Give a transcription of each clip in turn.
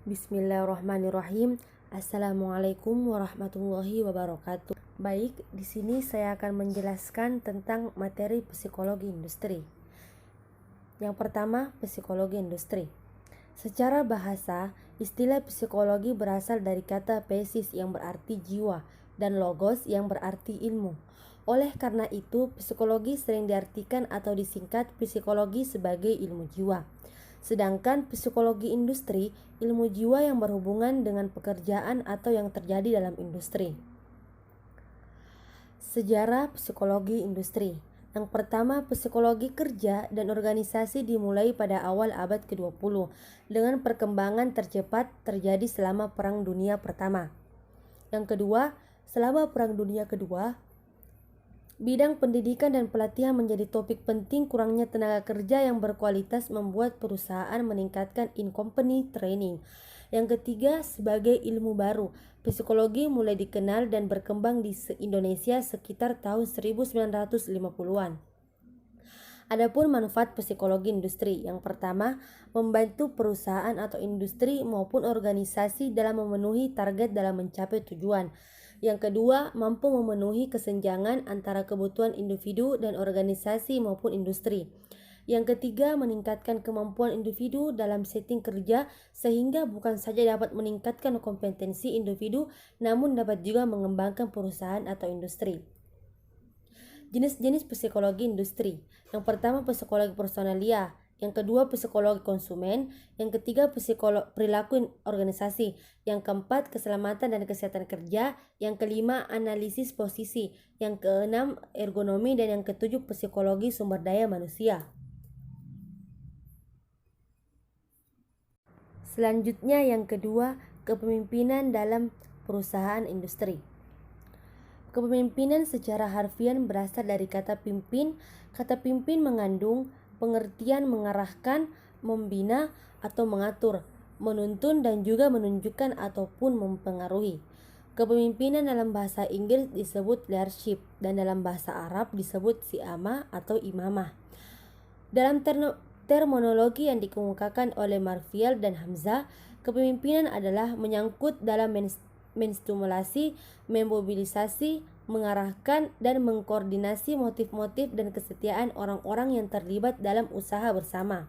Bismillahirrahmanirrahim. Assalamualaikum warahmatullahi wabarakatuh. Baik, di sini saya akan menjelaskan tentang materi psikologi industri. Yang pertama, psikologi industri. Secara bahasa, istilah psikologi berasal dari kata psis yang berarti jiwa dan logos yang berarti ilmu. Oleh karena itu, psikologi sering diartikan atau disingkat psikologi sebagai ilmu jiwa. Sedangkan psikologi industri, ilmu jiwa yang berhubungan dengan pekerjaan atau yang terjadi dalam industri. Sejarah psikologi industri. Yang pertama, psikologi kerja dan organisasi dimulai pada awal abad ke-20 dengan perkembangan tercepat terjadi selama Perang Dunia Pertama. Yang kedua, selama Perang Dunia Kedua, bidang pendidikan dan pelatihan menjadi topik penting. Kurangnya tenaga kerja yang berkualitas membuat perusahaan meningkatkan in-company training. Yang ketiga, sebagai ilmu baru, psikologi mulai dikenal dan berkembang di Indonesia sekitar tahun 1950-an. Adapun manfaat psikologi industri, yang pertama, membantu perusahaan atau industri maupun organisasi dalam memenuhi target dalam mencapai tujuan. Yang kedua, mampu memenuhi kesenjangan antara kebutuhan individu dan organisasi maupun industri. Yang ketiga, meningkatkan kemampuan individu dalam setting kerja sehingga bukan saja dapat meningkatkan kompetensi individu, namun dapat juga mengembangkan perusahaan atau industri. Jenis-jenis psikologi industri. Yang pertama, psikologi personalia. Yang kedua, psikologi konsumen. Yang ketiga, psikologi perilaku organisasi. Yang keempat, keselamatan dan kesehatan kerja. Yang kelima, analisis posisi. Yang keenam, ergonomi. Dan yang ketujuh, psikologi sumber daya manusia. Selanjutnya yang kedua, kepemimpinan dalam perusahaan industri. Kepemimpinan secara harfiah berasal dari kata pimpin. Kata pimpin mengandung pengertian mengarahkan, membina atau mengatur, menuntun dan juga menunjukkan ataupun mempengaruhi. Kepemimpinan dalam bahasa Inggris disebut leadership dan dalam bahasa Arab disebut siamah atau imamah. Dalam terminologi yang dikemukakan oleh Marfiel dan Hamzah, kepemimpinan adalah menyangkut dalam menstimulasi, memobilisasi, mengarahkan, dan mengkoordinasi motif-motif dan kesetiaan orang-orang yang terlibat dalam usaha bersama.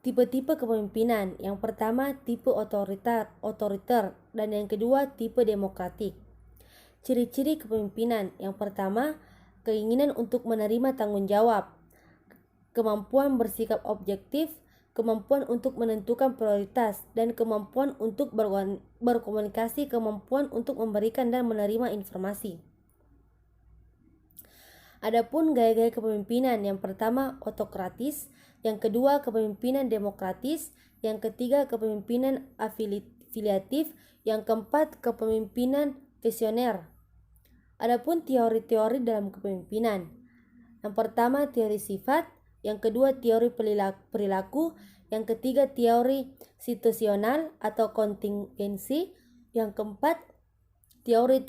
Tipe-tipe kepemimpinan. Yang pertama, tipe otoriter, dan yang kedua, tipe demokratik. Ciri-ciri kepemimpinan. Yang pertama, keinginan untuk menerima tanggung jawab, kemampuan bersikap objektif, kemampuan untuk menentukan prioritas, dan kemampuan untuk berkomunikasi, kemampuan untuk memberikan dan menerima informasi. Adapun gaya-gaya kepemimpinan, yang pertama otokratis, yang kedua kepemimpinan demokratis, yang ketiga kepemimpinan afiliatif, yang keempat kepemimpinan visioner. Adapun teori-teori dalam kepemimpinan, yang pertama teori sifat, yang kedua teori perilaku, yang ketiga teori situasional atau kontingensi, yang keempat teori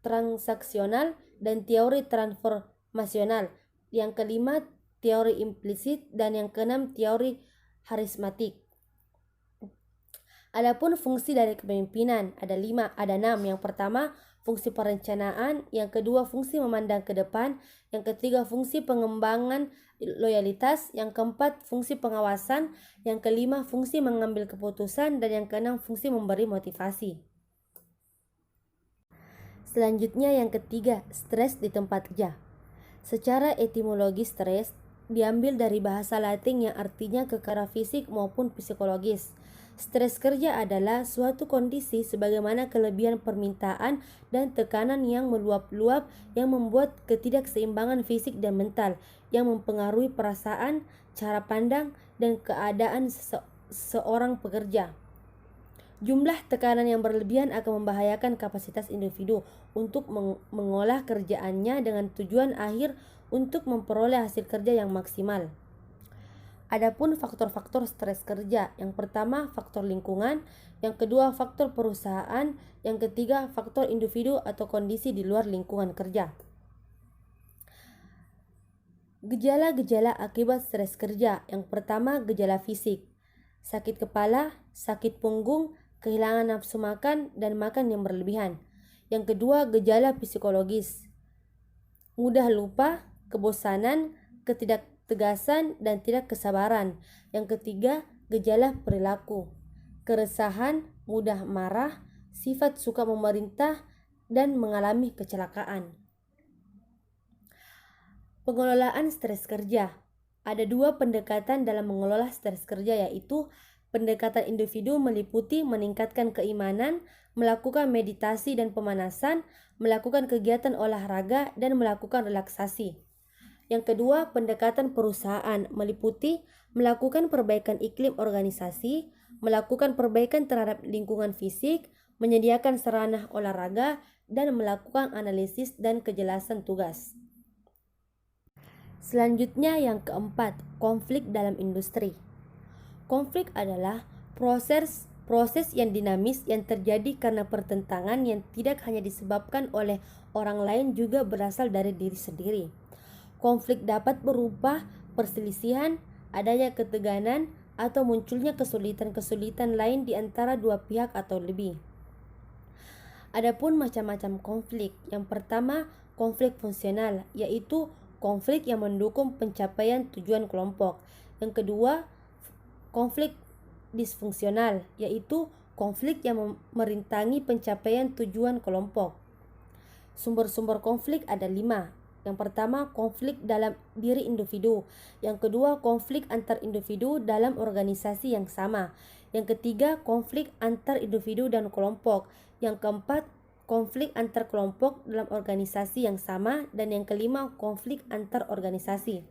transaksional dan teori transformasional, yang kelima teori implisit, dan yang keenam teori harismatik. Adapun fungsi dari kepemimpinan ada 6. Yang pertama, fungsi perencanaan, yang kedua fungsi memandang ke depan, yang ketiga fungsi pengembangan loyalitas, yang keempat fungsi pengawasan, yang kelima fungsi mengambil keputusan, dan yang keenam fungsi memberi motivasi. Selanjutnya yang ketiga, stres di tempat kerja. Secara etimologi stres diambil dari bahasa Latin yang artinya kekerasan fisik maupun psikologis. Stres kerja adalah suatu kondisi sebagaimana kelebihan permintaan dan tekanan yang meluap-luap yang membuat ketidakseimbangan fisik dan mental yang mempengaruhi perasaan, cara pandang, dan keadaan seorang pekerja. Jumlah tekanan yang berlebihan akan membahayakan kapasitas individu untuk mengolah kerjaannya dengan tujuan akhir untuk memperoleh hasil kerja yang maksimal. Adapun faktor-faktor stres kerja, yang pertama faktor lingkungan, yang kedua faktor perusahaan, yang ketiga faktor individu atau kondisi di luar lingkungan kerja. Gejala-gejala akibat stres kerja. Yang pertama, gejala fisik. Sakit kepala, sakit punggung, kehilangan nafsu makan, dan makan yang berlebihan. Yang kedua, gejala psikologis. Mudah lupa, kebosanan, ketidaktegasan, dan tidak kesabaran. Yang ketiga, gejala perilaku. Keresahan, mudah marah, sifat suka memerintah, dan mengalami kecelakaan. Pengelolaan stres kerja. Ada dua pendekatan dalam mengelola stres kerja, yaitu pendekatan individu meliputi meningkatkan keimanan, melakukan meditasi dan pemanasan, melakukan kegiatan olahraga, dan melakukan relaksasi. Yang kedua, pendekatan perusahaan meliputi melakukan perbaikan iklim organisasi, melakukan perbaikan terhadap lingkungan fisik, menyediakan sarana olahraga, dan melakukan analisis dan kejelasan tugas. Selanjutnya yang keempat, konflik dalam industri. Konflik adalah proses yang dinamis yang terjadi karena pertentangan yang tidak hanya disebabkan oleh orang lain, juga berasal dari diri sendiri. Konflik dapat berupa perselisihan, adanya ketegangan, atau munculnya kesulitan-kesulitan lain di antara dua pihak atau lebih. Adapun macam-macam konflik. Yang pertama, konflik fungsional, yaitu konflik yang mendukung pencapaian tujuan kelompok. Yang kedua, konflik disfungsional, yaitu konflik yang merintangi pencapaian tujuan kelompok. Sumber-sumber konflik ada 5. Yang pertama, konflik dalam diri individu. Yang kedua, konflik antar individu dalam organisasi yang sama. Yang ketiga, konflik antar individu dan kelompok. Yang keempat, konflik antar kelompok dalam organisasi yang sama. Dan yang kelima, konflik antar organisasi.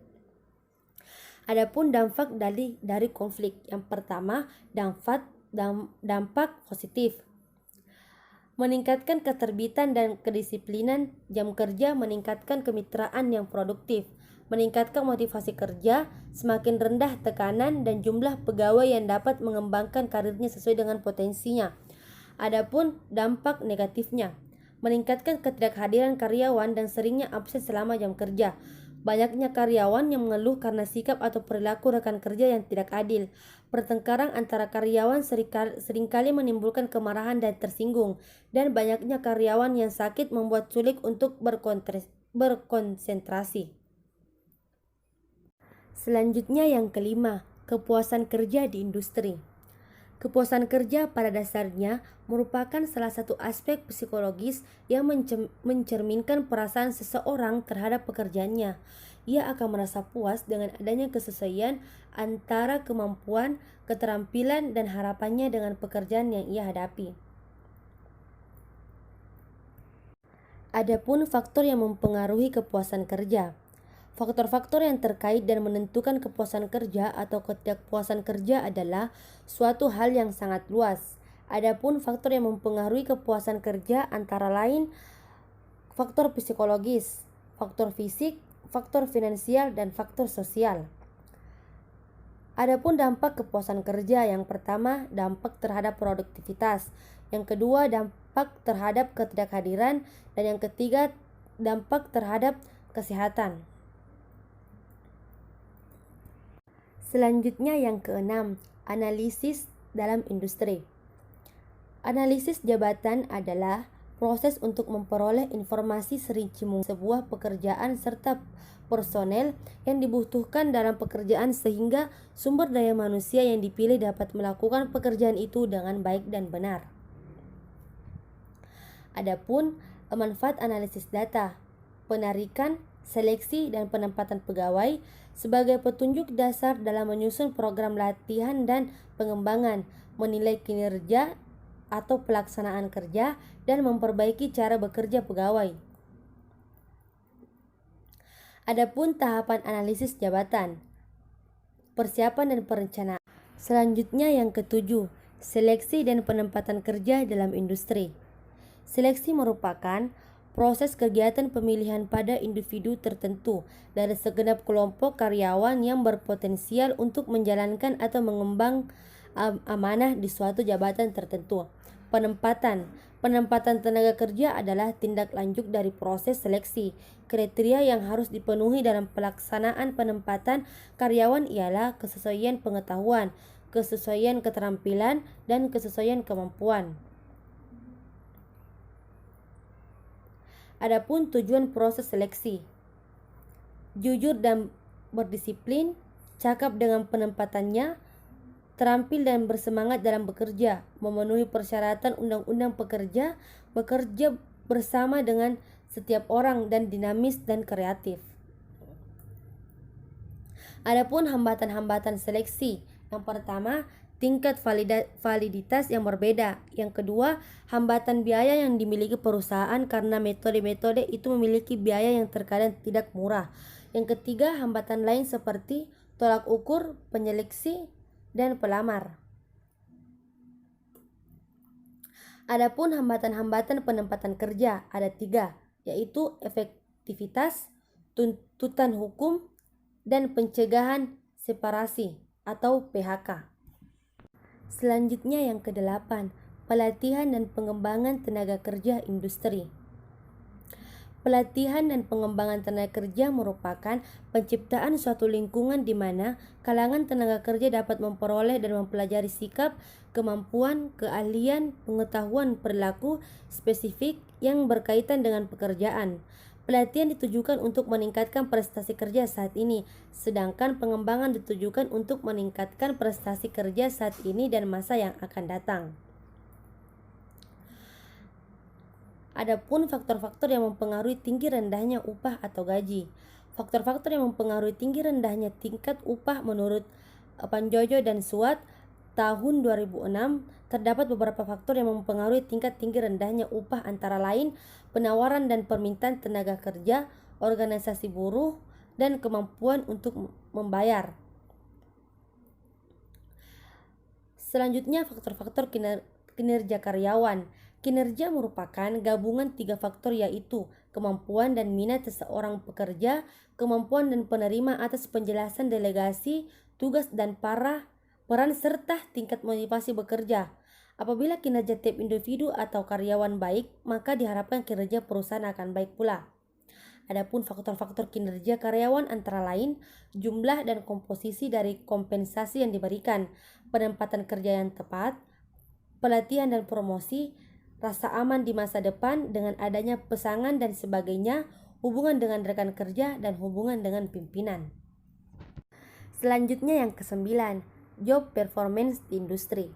Adapun dampak dari konflik. Yang pertama, dampak positif. Meningkatkan keterbitan dan kedisiplinan jam kerja, meningkatkan kemitraan yang produktif, meningkatkan motivasi kerja, semakin rendah tekanan dan jumlah pegawai yang dapat mengembangkan karirnya sesuai dengan potensinya. Adapun dampak negatifnya, meningkatkan ketidakhadiran karyawan dan seringnya absen selama jam kerja. Banyaknya karyawan yang mengeluh karena sikap atau perilaku rekan kerja yang tidak adil. Pertengkaran antara karyawan seringkali menimbulkan kemarahan dan tersinggung. Dan banyaknya karyawan yang sakit membuat sulit untuk berkonsentrasi. Selanjutnya yang kelima, kepuasan kerja di industri. Kepuasan kerja pada dasarnya merupakan salah satu aspek psikologis yang mencerminkan perasaan seseorang terhadap pekerjaannya. Ia akan merasa puas dengan adanya kesesuaian antara kemampuan, keterampilan, dan harapannya dengan pekerjaan yang ia hadapi. Adapun faktor yang mempengaruhi kepuasan kerja. Faktor-faktor yang terkait dan menentukan kepuasan kerja atau ketidakpuasan kerja adalah suatu hal yang sangat luas. Adapun faktor yang mempengaruhi kepuasan kerja antara lain faktor psikologis, faktor fisik, faktor finansial, dan faktor sosial. Adapun dampak kepuasan kerja, yang pertama, dampak terhadap produktivitas. Yang kedua, dampak terhadap ketidakhadiran, dan yang ketiga, dampak terhadap kesehatan. Selanjutnya yang keenam, analisis dalam industri. Analisis jabatan adalah proses untuk memperoleh informasi serinci mungkin sebuah pekerjaan serta personel yang dibutuhkan dalam pekerjaan sehingga sumber daya manusia yang dipilih dapat melakukan pekerjaan itu dengan baik dan benar. Adapun manfaat analisis data, penarikan, seleksi, dan penempatan pegawai sebagai petunjuk dasar dalam menyusun program latihan dan pengembangan, menilai kinerja atau pelaksanaan kerja, dan memperbaiki cara bekerja pegawai. Adapun tahapan analisis jabatan, persiapan dan perencanaan. Selanjutnya yang ketujuh, seleksi dan penempatan kerja dalam industri. Seleksi merupakan proses kegiatan pemilihan pada individu tertentu dari segenap kelompok karyawan yang berpotensial untuk menjalankan atau mengemban amanah di suatu jabatan tertentu. Penempatan Penempatan tenaga kerja adalah tindak lanjut dari proses seleksi. Kriteria yang harus dipenuhi dalam pelaksanaan penempatan karyawan ialah kesesuaian pengetahuan, kesesuaian keterampilan, dan kesesuaian kemampuan. Adapun tujuan proses seleksi: jujur dan berdisiplin, cakap dengan penempatannya, terampil dan bersemangat dalam bekerja, memenuhi persyaratan undang-undang pekerja, bekerja bersama dengan setiap orang, dan dinamis dan kreatif. Adapun hambatan-hambatan seleksi: yang pertama, tingkat validitas yang berbeda. Yang kedua, hambatan biaya yang dimiliki perusahaan karena metode-metode itu memiliki biaya yang terkadang tidak murah. Yang ketiga, hambatan lain seperti tolak ukur, penyeleksi, dan pelamar. Adapun hambatan-hambatan penempatan kerja ada 3, yaitu efektivitas, tuntutan hukum, dan pencegahan separasi atau PHK. Selanjutnya yang ke-8, pelatihan dan pengembangan tenaga kerja industri. Pelatihan dan pengembangan tenaga kerja merupakan penciptaan suatu lingkungan di mana kalangan tenaga kerja dapat memperoleh dan mempelajari sikap, kemampuan, keahlian, pengetahuan perilaku spesifik yang berkaitan dengan pekerjaan. Pelatihan ditujukan untuk meningkatkan prestasi kerja saat ini, sedangkan pengembangan ditujukan untuk meningkatkan prestasi kerja saat ini dan masa yang akan datang. Adapun faktor-faktor yang mempengaruhi tinggi rendahnya upah atau gaji. Faktor-faktor yang mempengaruhi tinggi rendahnya tingkat upah menurut Panjojo dan Suat tahun 2006, terdapat beberapa faktor yang mempengaruhi tingkat tinggi rendahnya upah, antara lain penawaran dan permintaan tenaga kerja, organisasi buruh, dan kemampuan untuk membayar. Selanjutnya, faktor-faktor kinerja karyawan. Kinerja merupakan gabungan 3 faktor, yaitu kemampuan dan minat seseorang pekerja, kemampuan dan penerima atas penjelasan delegasi, tugas dan peran serta tingkat motivasi bekerja. Apabila kinerja tiap individu atau karyawan baik, maka diharapkan kinerja perusahaan akan baik pula. Adapun faktor-faktor kinerja karyawan antara lain jumlah dan komposisi dari kompensasi yang diberikan, penempatan kerja yang tepat, pelatihan dan promosi, rasa aman di masa depan dengan adanya pesangon dan sebagainya, hubungan dengan rekan kerja, dan hubungan dengan pimpinan. Selanjutnya yang ke-9, job performance di industri.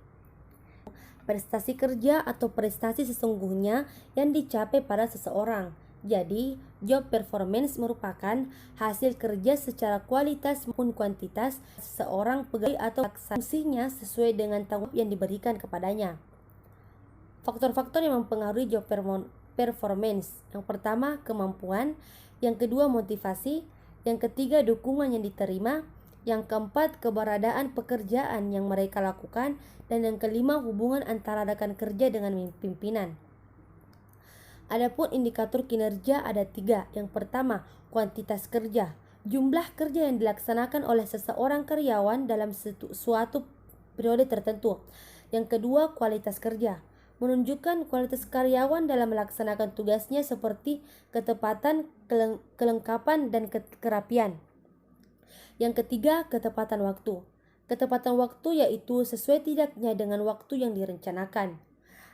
Prestasi kerja atau prestasi sesungguhnya yang dicapai pada seseorang. Jadi, job performance merupakan hasil kerja secara kualitas maupun kuantitas seseorang pegawai atau fungsinya sesuai dengan tanggung jawab yang diberikan kepadanya. Faktor-faktor yang mempengaruhi job performance: yang pertama, kemampuan; yang kedua, motivasi; yang ketiga, dukungan yang diterima; yang keempat, keberadaan pekerjaan yang mereka lakukan; dan yang kelima, hubungan antara rekan kerja dengan pimpinan. Adapun indikator kinerja ada 3. Yang pertama, kuantitas kerja, jumlah kerja yang dilaksanakan oleh seseorang karyawan dalam suatu periode tertentu. Yang kedua, kualitas kerja, menunjukkan kualitas karyawan dalam melaksanakan tugasnya seperti ketepatan, kelengkapan, dan kerapian. Yang ketiga, ketepatan waktu. Ketepatan waktu yaitu sesuai tidaknya dengan waktu yang direncanakan.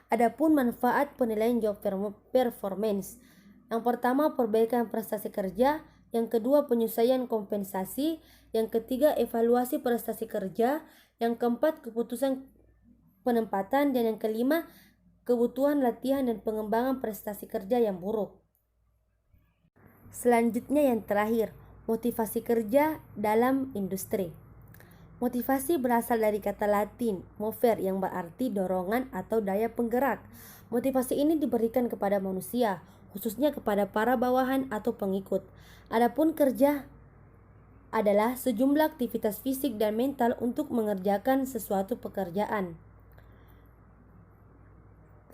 Adapun manfaat penilaian job performance: yang pertama, perbaikan prestasi kerja; yang kedua, penyesuaian kompensasi; yang ketiga, evaluasi prestasi kerja; yang keempat, keputusan penempatan; dan yang kelima, kebutuhan latihan dan pengembangan prestasi kerja yang buruk. Selanjutnya yang terakhir, motivasi kerja dalam industri. Motivasi berasal dari kata Latin mover yang berarti dorongan atau daya penggerak. Motivasi ini diberikan kepada manusia, khususnya kepada para bawahan atau pengikut. Adapun kerja adalah sejumlah aktivitas fisik dan mental untuk mengerjakan sesuatu pekerjaan.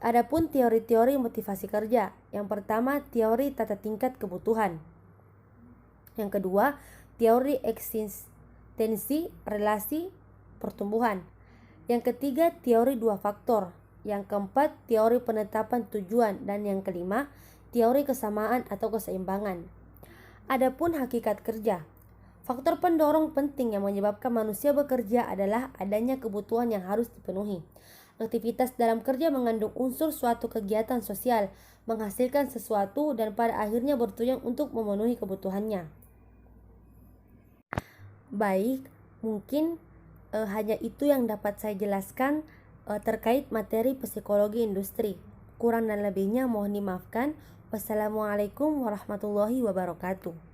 Adapun teori-teori motivasi kerja: yang pertama, teori tata tingkat kebutuhan; yang kedua, teori eksistensi relasi pertumbuhan; yang ketiga, teori 2 faktor; Yang keempat, teori penetapan tujuan. Dan yang kelima, teori kesamaan atau keseimbangan. Adapun hakikat kerja. Faktor pendorong penting yang menyebabkan manusia bekerja adalah adanya kebutuhan yang harus dipenuhi. Aktivitas dalam kerja mengandung unsur suatu kegiatan sosial, menghasilkan sesuatu dan pada akhirnya bertujuan untuk memenuhi kebutuhannya. Baik, mungkin hanya itu yang dapat saya jelaskan terkait materi psikologi industri. Kurang dan lebihnya mohon dimaafkan. Wassalamualaikum warahmatullahi wabarakatuh.